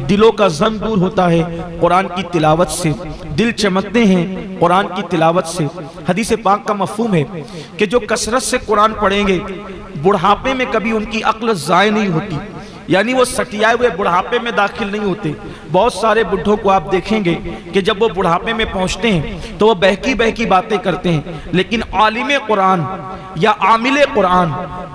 دلوں کا غم دور ہوتا ہے قرآن کی تلاوت سے، دل چمکتے ہیں قرآن کی تلاوت سے۔ حدیث پاک کا مفہوم ہے کہ جو کثرت سے قرآن پڑھیں گے بڑھاپے میں کبھی ان کی عقل ضائع نہیں ہوتی، یعنی وہ سٹیائے ہوئے بڑھاپے میں داخل نہیں ہوتے۔ بہت سارے بڈھوں کو آپ دیکھیں گے کہ جب وہ بڑھاپے میں پہنچتے ہیں تو وہ بہکی بہکی باتیں کرتے ہیں، لیکن عالم قرآن یا عامل قرآن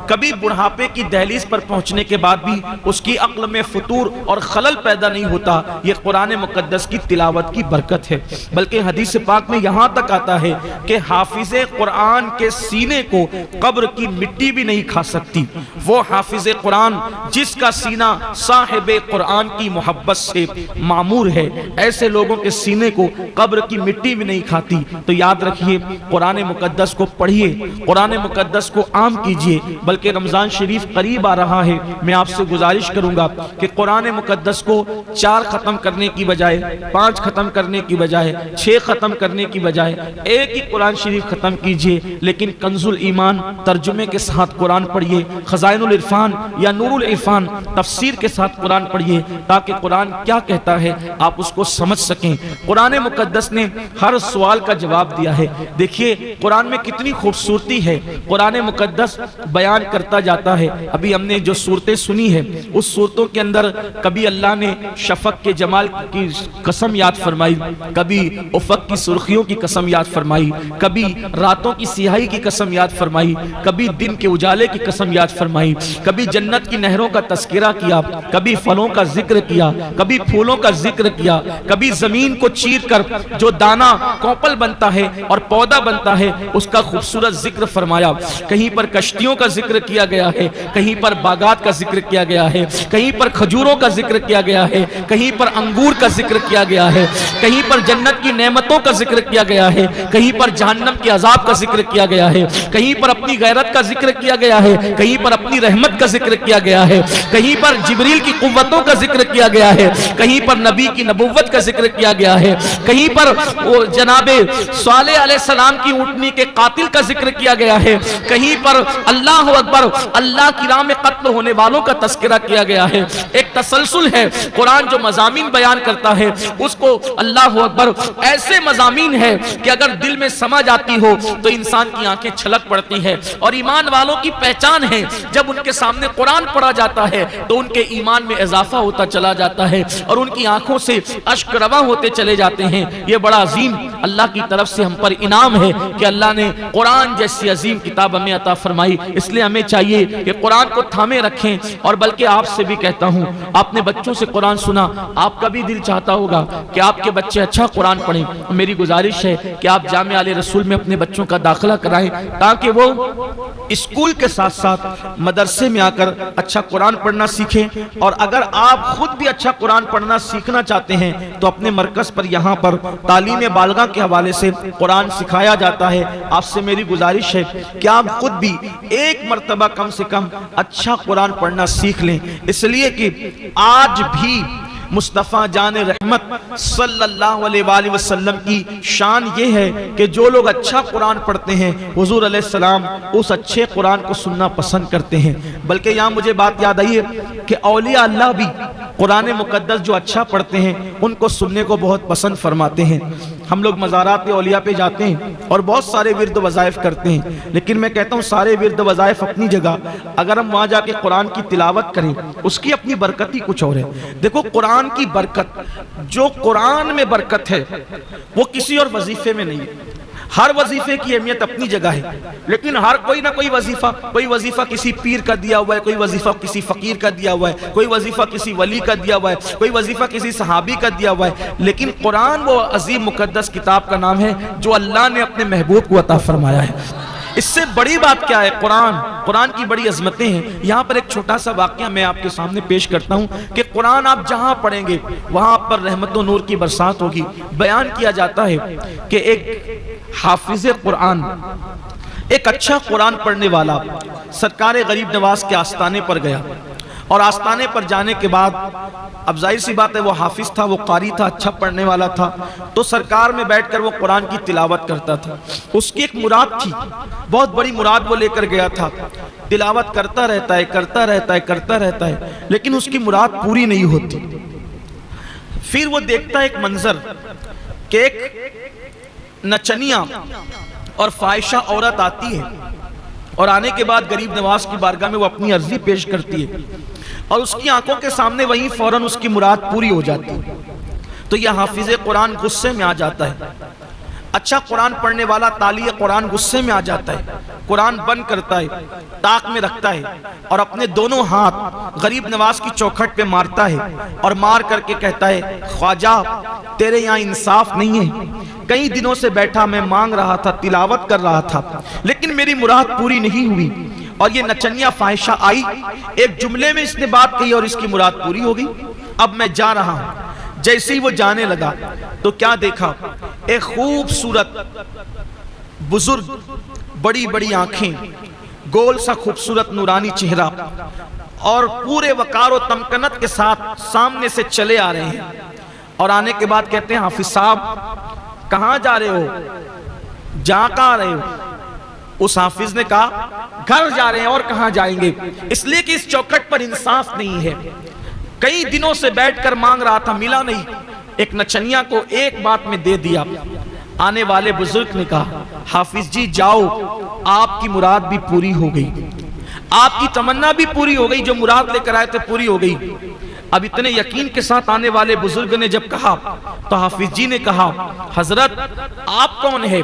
کبھی بڑھاپے کی دہلیز پر پہنچنے کے بعد بھی اس کی عقل میں فطور اور خلل پیدا نہیں ہوتا۔ یہ قرآن مقدس کی تلاوت کی برکت ہے۔ بلکہ حدیث پاک میں یہاں تک آتا ہے کہ حافظ قرآن کے سینے کو قبر کی مٹی بھی نہیں کھا سکتی۔ وہ حافظ قرآن جس کا سینہ صاحب قرآن کی محبت سے معمور ہے، ایسے لوگوں کے سینے کو قبر کی مٹی بھی نہیں کھاتی۔ تو یاد رکھیے، قرآن مقدس کو پڑھیے، قرآن مقدس کو عام کیجئے۔ بلکہ رمضان شریف قریب آ رہا ہے، میں آپ سے گزارش کروں گا کہ قرآن مقدس کو 4 ختم کرنے کی بجائے 5 ختم کرنے کی بجائے 6 ختم کرنے کی بجائے ایک ہی قرآن شریف ختم کیجئے، لیکن کنز الایمان ترجمے کے ساتھ قرآن پڑھیے، خزائن العرفان یا نور العرفان تفسیر کے ساتھ قرآن پڑھیے، تاکہ قرآن کیا کہتا ہے آپ اس کو سمجھ سکیں۔ قرآن مقدس نے ہر سوال کا جواب دیا ہے۔ دیکھیے قرآن میں کتنی خوبصورتی ہے، قرآن مقدس بیان کرتا جاتا ہے۔ ابھی ہم نے جو صورتیں سنی ہے اس صورتوں کے اندر کبھی اللہ نے شفق کے جمال کی قسم یاد فرمائی، کبھی افق کی سرخیوں کی قسم یاد فرمائی، کبھی راتوں کی سیاہی کی قسم یاد فرمائی، کبھی دن کے اجالے کی قسم یاد فرمائی، کبھی جنت کی نہروں کا تذکرہ کیا، کبھی پھلوں کا ذکر کیا، کبھی پھولوں کا ذکر کیا، کبھی زمین کو چیر کر جو دانہ کوپل بنتا ہے اور پودا بنتا ہے اس کا خوبصورت ذکر فرمایا۔ کہیں پر کشتیوں کا ذکر کیا گیا ہے، کہیں پر باغات کا ذکر کیا گیا ہے، کہیں پر کھجوروں کا ذکر کیا گیا ہے، کہیں پر انگور کا ذکر کیا گیا ہے، کہیں پر جنت کی نعمتوں کا ذکر کیا گیا ہے، کہیں پر جہنم کے عذاب کا ذکر کیا گیا ہے، کہیں پر اپنی غیرت کا ذکر کیا گیا ہے، کہیں پر اپنی رحمت کا ذکر کیا گیا ہے، کہیں پر جبریل کی قوتوں کا ذکر کیا گیا ہے، کہیں پر نبی کی نبوت کا ذکر کیا گیا ہے، کہیں پر جناب صالح علیہ السلام کی اونٹنی کے قاتل کا ذکر کیا گیا ہے، کہیں پر اللہ اکبر اللہ کی راہ میں قتل ہونے والوں کا تذکرہ کیا گیا ہے۔ ایک تسلسل ہے، قرآن جو مضامین بیان کرتا ہے اس کو اللہ اکبر ایسے مضامین ہے کہ اگر دل میں سمجھ آتی ہو تو انسان کی آنکھیں چھلک پڑتی ہیں۔ اور ایمان والوں کی پہچان ہے، جب ان کے سامنے قرآن پڑھا جاتا ہے تو ان کے ایمان میں اضافہ ہوتا چلا جاتا ہے اور ان کی آنکھوں سے اشک رواں ہوتے چلے جاتے ہیں۔ یہ بڑا عظیم اللہ کی طرف سے ہم پر انعام ہے کہ اللہ نے قرآن جیسی عظیم کتاب ہمیں عطا فرمائی۔ اس لیے ہمیں چاہیے کہ قرآن کو تھامے رکھیں۔ اور بلکہ آپ سے بھی کہتا ہوں، آپ نے بچوں سے قرآن سنا، آپ کا بھی دل چاہتا ہوگا کہ آپ کے بچے اچھا قرآن پڑھیں۔ میری گزارش ہے کہ آپ جامعہ آل رسول میں اپنے بچوں کا داخلہ کرائیں تاکہ وہ اسکول کے ساتھ ساتھ مدرسے میں آ کر اچھا قرآن پڑھنا سیکھیں۔ اور اگر آپ خود بھی اچھا قرآن پڑھنا سیکھنا چاہتے ہیں تو اپنے مرکز پر یہاں پر تعلیم بالغاہ کے حوالے سے قرآن سکھایا جاتا ہے۔ آپ سے میری گزارش ہے کہ آپ خود بھی ایک مرتبہ کم سے کم اچھا قرآن پڑھنا سیکھ لیں، اس لیے کہ آج بھی مصطفیٰ جان رحمت صلی اللہ علیہ وآلہ وسلم کی شان یہ ہے کہ جو لوگ اچھا قرآن پڑھتے ہیں حضور علیہ السلام اس اچھے قرآن کو سننا پسند کرتے ہیں۔ بلکہ یہاں مجھے بات یاد آئی ہے کہ اولیاء اللہ بھی قرآن مقدس جو اچھا پڑھتے ہیں ان کو سننے کو بہت پسند فرماتے ہیں۔ ہم لوگ مزارات اولیاء پہ جاتے ہیں اور بہت سارے ورد وظائف کرتے ہیں، لیکن میں کہتا ہوں سارے ورد وظائف اپنی جگہ، اگر ہم وہاں جا کے قرآن کی تلاوت کریں اس کی اپنی برکت ہی کچھ اور ہے۔ دیکھو قرآن کی برکت، جو قرآن میں برکت ہے وہ کسی اور وظیفے میں نہیں ہے۔ ہر وظیفے کی اہمیت اپنی جگہ ہے، لیکن ہر کوئی نہ کوئی وظیفہ کسی پیر کا دیا ہوا ہے، کوئی وظیفہ کسی فقیر کا دیا ہوا ہے، کوئی وظیفہ کسی ولی کا دیا ہوا ہے، کوئی وظیفہ کسی صحابی کا دیا ہوا ہے، لیکن قرآن وہ عظیم مقدس کتاب کا نام ہے جو اللہ نے اپنے محبوب کو عطا فرمایا ہے۔ اس سے بڑی بات کیا ہے؟ قرآن کی بڑی عظمتیں ہیں۔ یہاں پر ایک چھوٹا سا واقعہ میں آپ کے سامنے پیش کرتا ہوں کہ قرآن آپ جہاں پڑھیں گے وہاں آپ پر رحمت و نور کی برسات ہوگی۔ بیان کیا جاتا ہے کہ ایک حافظ قرآن، ایک اچھا قرآن پڑھنے والا سرکار غریب نواز کے آستانے پر گیا، اور آستانے پر جانے کے بعد اب ظاہر سی بات ہے وہ حافظ تھا، وہ قاری تھا، اچھا پڑھنے والا تھا، تو سرکار میں بیٹھ کر وہ قرآن کی تلاوت کرتا تھا۔ اس کی ایک مراد تھی، بہت بڑی مراد وہ لے کر گیا تھا، تلاوت کرتا رہتا ہے لیکن اس کی مراد پوری نہیں ہوتی۔ پھر وہ دیکھتا ہے ایک منظر کہ ایک نچنیا اور فاحشہ عورت آتی ہے، اور آنے کے بعد غریب نواز کی بارگاہ میں وہ اپنی عرضی پیش کرتی ہے، اور اس کی آنکھوں کے سامنے وہیں فوراً اس کی مراد پوری ہو جاتی ہے۔ تو یہ حافظ قرآن غصے میں آ جاتا ہے، اچھا قرآن پڑھنے والا تالی قرآن غصے میں آ جاتا ہے، قرآن بند کرتا ہے، طاق میں رکھتا ہے، اور اپنے دونوں ہاتھ غریب نواز کی چوکھٹ پہ مارتا ہے، اور مار کر کے کہتا ہے خواجہ تیرے یہاں انصاف نہیں ہے، کئی دنوں سے بیٹھا میں مانگ رہا تھا، تلاوت کر رہا تھا، لیکن میری مراد پوری نہیں ہوئی، اور یہ نچنیا فاحشہ آئی، ایک جملے میں اس نے بات کہی اور اس کی مراد پوری ہو گئی، اب میں جا رہا ہوں۔ جیسے ہی وہ جانے لگا تو کیا دیکھا، ایک خوبصورت بزرگ، بڑی بڑی آنکھیں، گول سا خوبصورت نورانی چہرہ، اور پورے وقار و تمکنت کے ساتھ سامنے سے چلے آ رہے ہیں، اور آنے کے بعد کہتے ہیں حافظ صاحب کہاں جا رہے ہو، جا کہاں رہے ہو؟ اس حافظ نے کہا گھر جا رہے ہیں، اور کہاں جائیں گے، اس لیے کہ اس چوکھٹ پر انصاف نہیں ہے، کئی دنوں سے بیٹھ کر مانگ رہا تھا، ملا نہیں، ایک نچنیا کو ایک بات میں دے دیا۔ آنے والے بزرگ نے کہا حافظ جی جاؤ، آپ کی مراد بھی پوری ہو گئی، آپ کی تمنا بھی پوری ہو گئی، جو مراد لے کر آئے تھے پوری ہو گئی۔ اب اتنے یقین کے ساتھ آنے والے بزرگ نے جب کہا تو حافظ جی نے کہا حضرت آپ کون ہے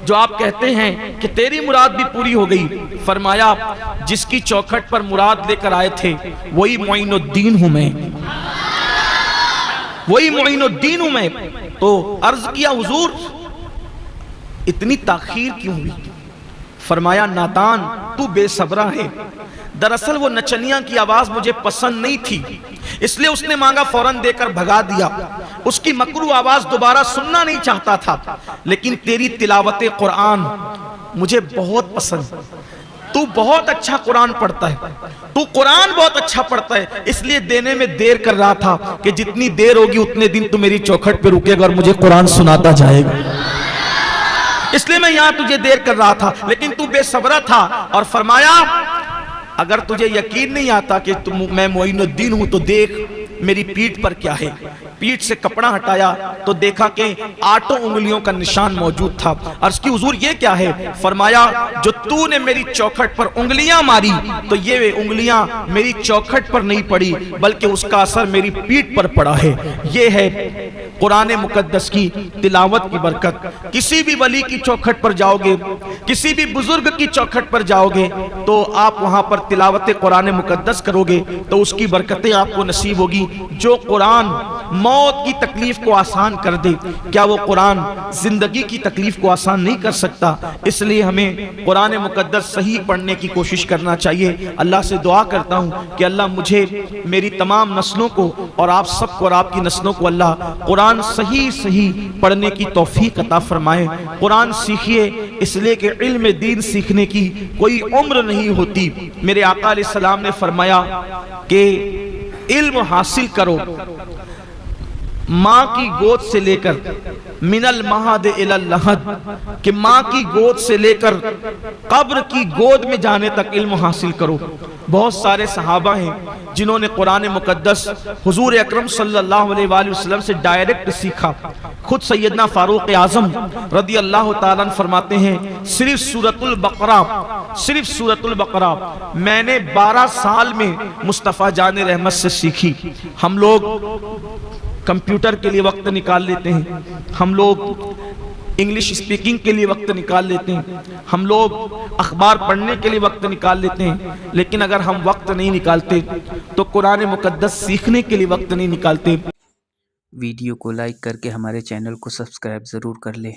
جو آپ کہتے ہیں کہ تیری مراد بھی پوری ہو گئی؟ فرمایا جس کی چوکھٹ پر مراد لے کر آئے تھے وہی معین الدین ہوں میں، وہی معین الدین ہوں میں۔ تو عرض کیا حضور اتنی تاخیر کیوں ہوئی؟ فرمایا نادان تو بے صبرہ ہے، دراصل وہ نچنیا کی آواز مجھے پسند نہیں تھی، اس لیے اس نے مانگا فوراً دے کر بھگا دیا، اس کی مکروہ آواز دوبارہ سننا نہیں چاہتا تھا، لیکن تیری تلاوت قرآن مجھے بہت پسند، تو بہت اچھا قرآن پڑھتا ہے، تو قرآن بہت اچھا پڑھتا ہے، اس لیے دینے میں دیر کر رہا تھا کہ جتنی دیر ہوگی اتنے دن تو میری چوکھٹ پہ رکے گا اور مجھے قرآن سناتا جائے گا، اس لیے میں یہاں تجھے دیر کر رہا تھا، لیکن تو بے صبرہ تھا۔ اور فرمایا اگر تجھے یقین نہیں آتا کہ میں معین الدین ہوں تو دیکھ میری پیٹھ پر کیا ہے۔ پیٹھ سے کپڑا ہٹایا تو دیکھا کہ 8 انگلیوں کا نشان موجود تھا۔ عرض کی حضور یہ کیا ہے؟ فرمایا جو تو نے میری چوکھٹ پر انگلیاں ماری تو یہ انگلیاں میری چوکھٹ پر نہیں پڑی بلکہ اس کا اثر میری پیٹھ پر پڑا ہے۔ یہ ہے قرآن مقدس کی تلاوت کی برکت۔ کسی بھی ولی کی چوکھٹ پر جاؤ گے، کسی بھی بزرگ کی چوکھٹ پر جاؤ گے تو آپ وہاں پر تلاوت قرآن مقدس کرو گے تو اس کی برکتیں آپ کو نصیب ہوگی۔ جو قرآن موت کی تکلیف کو آسان کر دے، کیا وہ قرآن زندگی کی تکلیف کو آسان نہیں کر سکتا؟ اس لیے ہمیں قرآن مقدس صحیح پڑھنے کی کوشش کرنا چاہیے۔ اللہ سے دعا کرتا ہوں کہ اللہ مجھے، میری تمام نسلوں کو اور آپ سب کو اور آپ کی نسلوں کو اللہ قرآن صحیح پڑھنے کی توفیق عطا فرمائے۔ قرآن سیکھیے، اس لیے کہ علم دین سیکھنے کی کوئی عمر نہیں ہوتی۔ میرے آقا علیہ السلام نے فرمایا کہ علم حاصل کرو ماں کی گود سے لے کر من المہد الی اللحد، کہ ماں کی گود سے لے کر قبر کی گود میں جانے تک علم حاصل کرو۔ بہت سارے صحابہ ہیں جنہوں نے قرآن مقدس حضور اکرم صلی اللہ علیہ وآلہ وسلم سے ڈائریکٹ سیکھا۔ خود سیدنا فاروق اعظم رضی اللہ تعالیٰ عنہ فرماتے ہیں صرف سورۃ البقرہ میں نے 12 سال میں مصطفیٰ جان رحمت سے سیکھی۔ ہم لوگ کمپیوٹر کے لیے وقت نکال لیتے ہیں، ہم لوگ انگلش اسپیکنگ کے لیے وقت نکال لیتے ہیں، ہم لوگ اخبار پڑھنے کے لیے وقت نکال لیتے ہیں، لیکن اگر ہم وقت نہیں نکالتے تو قرآن مقدس سیکھنے کے لیے وقت نہیں نکالتے۔ ویڈیو کو لائک کر کے ہمارے چینل کو سبسکرائب ضرور کر لیں۔